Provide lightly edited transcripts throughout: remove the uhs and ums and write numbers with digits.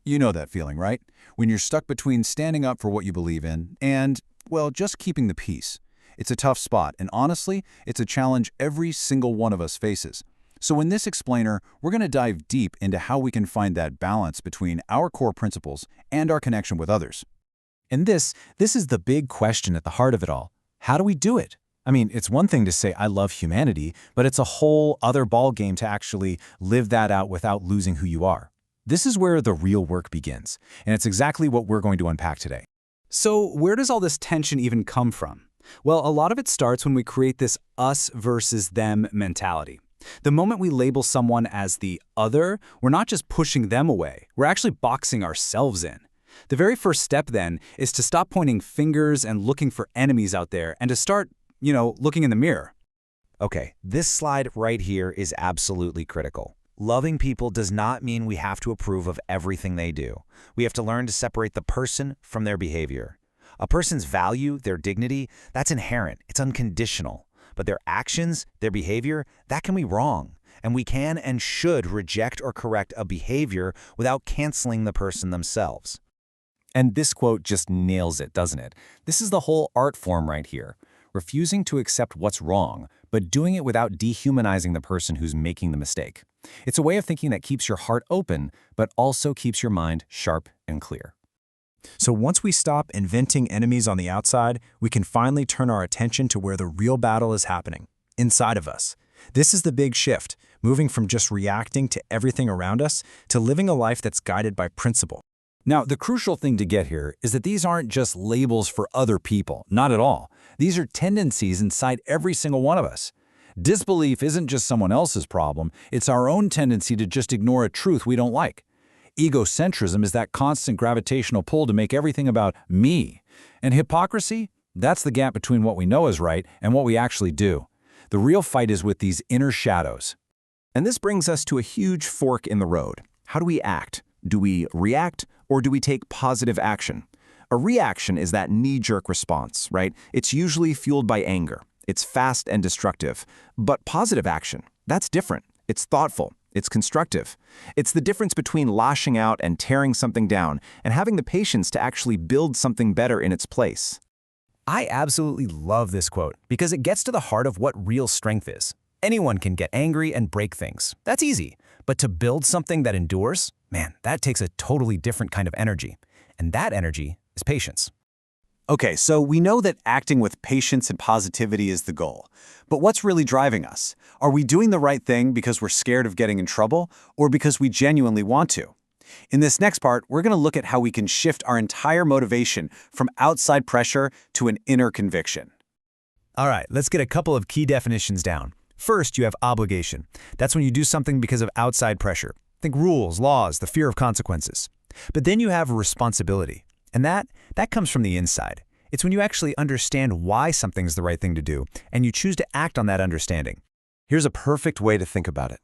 You know that feeling, right? When you're stuck between standing up for what you believe in and, well, just keeping the peace. It's a tough spot, and honestly, it's a challenge every single one of us faces. So in this explainer, we're going to dive deep into how we can find that balance between our core principles and our connection with others. And this is the big question at the heart of it all. How do we do it? I mean, it's one thing to say I love humanity, but it's a whole other ballgame to actually live that out without losing who you are. This is where the real work begins, and it's exactly what we're going to unpack today. So where does all this tension even come from? Well, a lot of it starts when we create this us versus them mentality. The moment we label someone as the other, we're not just pushing them away, we're actually boxing ourselves in. The very first step then is to stop pointing fingers and looking for enemies out there and to start, looking in the mirror. Okay, this slide right here is absolutely critical. Loving people does not mean we have to approve of everything they do. We have to learn to separate the person from their behavior. A person's value, their dignity, that's inherent, it's unconditional. But their actions, their behavior, that can be wrong. And we can and should reject or correct a behavior without canceling the person themselves. And this quote just nails it, doesn't it? This is the whole art form right here. Refusing to accept what's wrong, but doing it without dehumanizing the person who's making the mistake. It's a way of thinking that keeps your heart open, but also keeps your mind sharp and clear. So once we stop inventing enemies on the outside, we can finally turn our attention to where the real battle is happening, inside of us. This is the big shift, moving from just reacting to everything around us to living a life that's guided by principle. Now, the crucial thing to get here is that these aren't just labels for other people, not at all. These are tendencies inside every single one of us. Disbelief isn't just someone else's problem, it's our own tendency to just ignore a truth we don't like. Egocentrism is that constant gravitational pull to make everything about me. And hypocrisy? That's the gap between what we know is right and what we actually do. The real fight is with these inner shadows. And this brings us to a huge fork in the road. How do we act? Do we react or do we take positive action? A reaction is that knee-jerk response, right? It's usually fueled by anger. It's fast and destructive. But positive action, that's different. It's thoughtful. It's constructive. It's the difference between lashing out and tearing something down and having the patience to actually build something better in its place. I absolutely love this quote because it gets to the heart of what real strength is. Anyone can get angry and break things. That's easy. But to build something that endures, man, that takes a totally different kind of energy. And that energy is patience. Okay, so we know that acting with patience and positivity is the goal. But what's really driving us? Are we doing the right thing because we're scared of getting in trouble or because we genuinely want to? In this next part, we're going to look at how we can shift our entire motivation from outside pressure to an inner conviction. All right, let's get a couple of key definitions down. First, you have obligation. That's when you do something because of outside pressure. Think rules, laws, the fear of consequences. But then you have responsibility. And that comes from the inside. It's when you actually understand why something's the right thing to do, and you choose to act on that understanding. Here's a perfect way to think about it.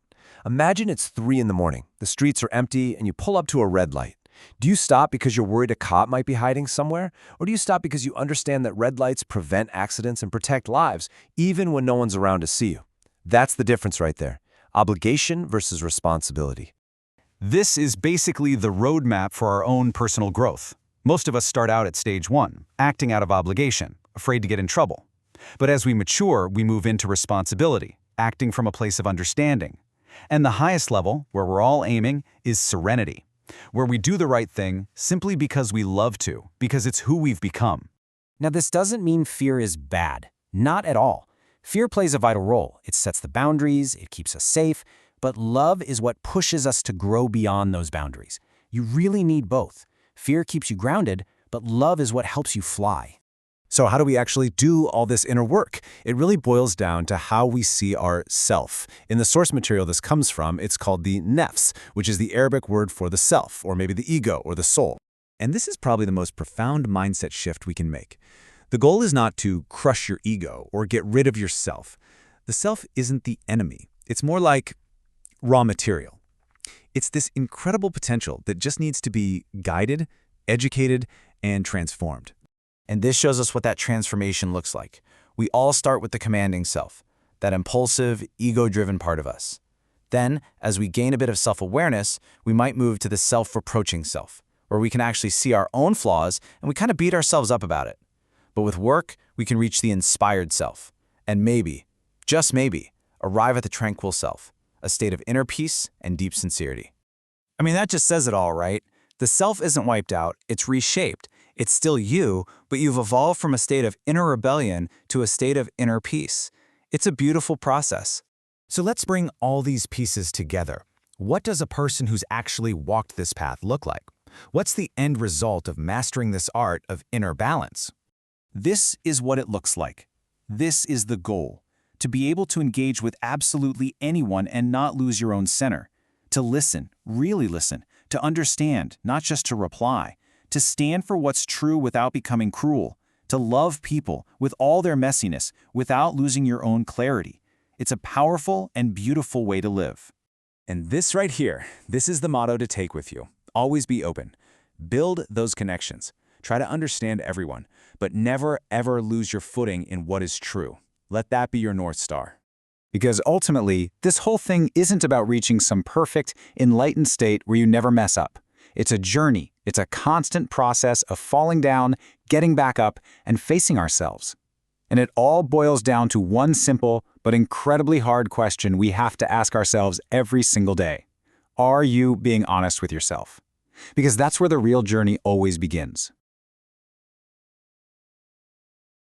Imagine it's 3 in the morning, the streets are empty, and you pull up to a red light. Do you stop because you're worried a cop might be hiding somewhere? Or do you stop because you understand that red lights prevent accidents and protect lives, even when no one's around to see you? That's the difference right there. Obligation versus responsibility. This is basically the roadmap for our own personal growth. Most of us start out at stage 1, acting out of obligation, afraid to get in trouble. But as we mature, we move into responsibility, acting from a place of understanding. And the highest level, where we're all aiming, is serenity, where we do the right thing simply because we love to, because it's who we've become. Now, this doesn't mean fear is bad. Not at all. Fear plays a vital role. It sets the boundaries, it keeps us safe, but love is what pushes us to grow beyond those boundaries. You really need both. Fear keeps you grounded, but love is what helps you fly. So how do we actually do all this inner work? It really boils down to how we see our self. In the source material this comes from, it's called the nafs, which is the Arabic word for the self, or maybe the ego or the soul. And this is probably the most profound mindset shift we can make. The goal is not to crush your ego or get rid of yourself. The self isn't the enemy. It's more like raw material. It's this incredible potential that just needs to be guided, educated, and transformed. And this shows us what that transformation looks like. We all start with the commanding self, that impulsive, ego-driven part of us. Then, as we gain a bit of self-awareness, we might move to the self-reproaching self, where we can actually see our own flaws and we kind of beat ourselves up about it. But with work, we can reach the inspired self, and maybe, just maybe, arrive at the tranquil self, a state of inner peace and deep sincerity. I mean, that just says it all, right? The self isn't wiped out, it's reshaped. It's still you, but you've evolved from a state of inner rebellion to a state of inner peace. It's a beautiful process. So let's bring all these pieces together. What does a person who's actually walked this path look like? What's the end result of mastering this art of inner balance? This is what it looks like. This is the goal: to be able to engage with absolutely anyone and not lose your own center. To listen, really listen, to understand, not just to reply. To stand for what's true without becoming cruel. To love people with all their messiness without losing your own clarity. It's a powerful and beautiful way to live. And this right here, this is the motto to take with you. Always be open. Build those connections. Try to understand everyone, but never ever lose your footing in what is true. Let that be your North Star. Because ultimately, this whole thing isn't about reaching some perfect, enlightened state where you never mess up. It's a journey. It's a constant process of falling down, getting back up, and facing ourselves. And it all boils down to one simple but incredibly hard question we have to ask ourselves every single day. Are you being honest with yourself? Because that's where the real journey always begins.